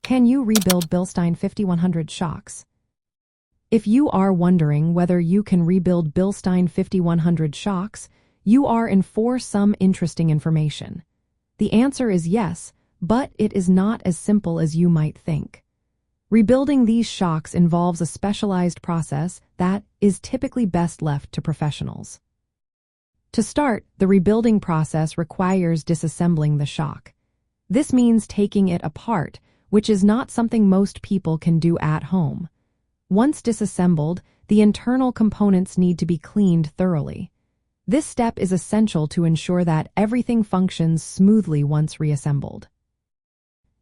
Can you rebuild Bilstein 5100 shocks? If you are wondering whether you can rebuild Bilstein 5100 shocks, you are in for some interesting information. The answer is yes, but it is not as simple as you might think. Rebuilding these shocks involves a specialized process that is typically best left to professionals. To start, the rebuilding process requires disassembling the shock. This means taking it apart, which is not something most people can do at home. Once disassembled, the internal components need to be cleaned thoroughly. This step is essential to ensure that everything functions smoothly once reassembled.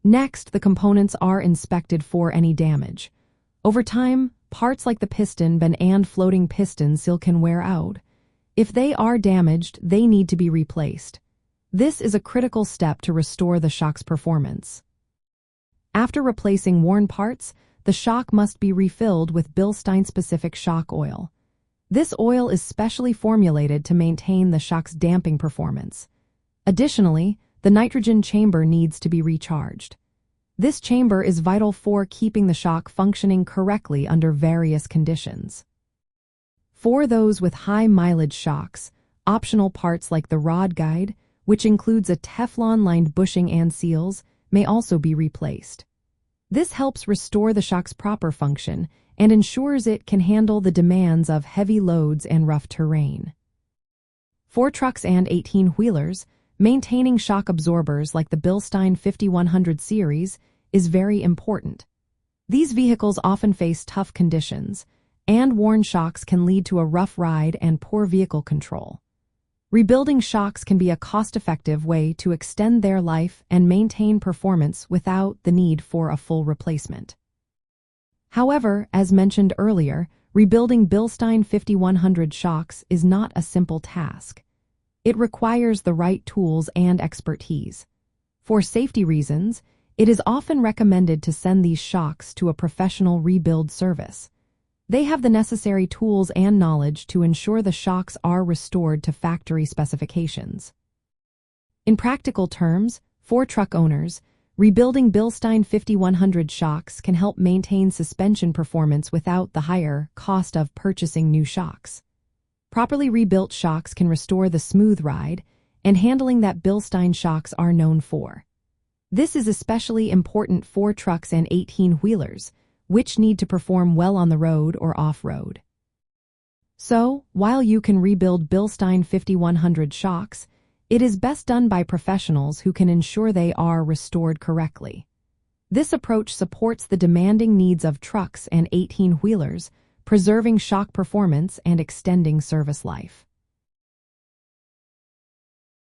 Next, the components are inspected for any damage. Over time, parts like the piston and floating piston seal can wear out. If they are damaged, they need to be replaced. This is a critical step to restore the shock's performance. After replacing worn parts, the shock must be refilled with Bilstein-specific shock oil. This oil is specially formulated to maintain the shock's damping performance. Additionally, the nitrogen chamber needs to be recharged. This chamber is vital for keeping the shock functioning correctly under various conditions. For those with high mileage shocks, optional parts like the rod guide, which includes a Teflon-lined bushing and seals, may also be replaced. This helps restore the shock's proper function and ensures it can handle the demands of heavy loads and rough terrain. For trucks and 18-wheelers, maintaining shock absorbers like the Bilstein 5100 series is very important. These vehicles often face tough conditions, and worn shocks can lead to a rough ride and poor vehicle control. Rebuilding shocks can be a cost-effective way to extend their life and maintain performance without the need for a full replacement. However, as mentioned earlier, rebuilding Bilstein 5100 shocks is not a simple task. It requires the right tools and expertise. For safety reasons, it is often recommended to send these shocks to a professional rebuild service. They have the necessary tools and knowledge to ensure the shocks are restored to factory specifications. In practical terms, for truck owners, rebuilding Bilstein 5100 shocks can help maintain suspension performance without the higher cost of purchasing new shocks. Properly rebuilt shocks can restore the smooth ride and handling that Bilstein shocks are known for. This is especially important for trucks and 18-wheelers, which need to perform well on the road or off-road. So, while you can rebuild Bilstein 5100 shocks, it is best done by professionals who can ensure they are restored correctly. This approach supports the demanding needs of trucks and 18-wheelers, preserving shock performance and extending service life.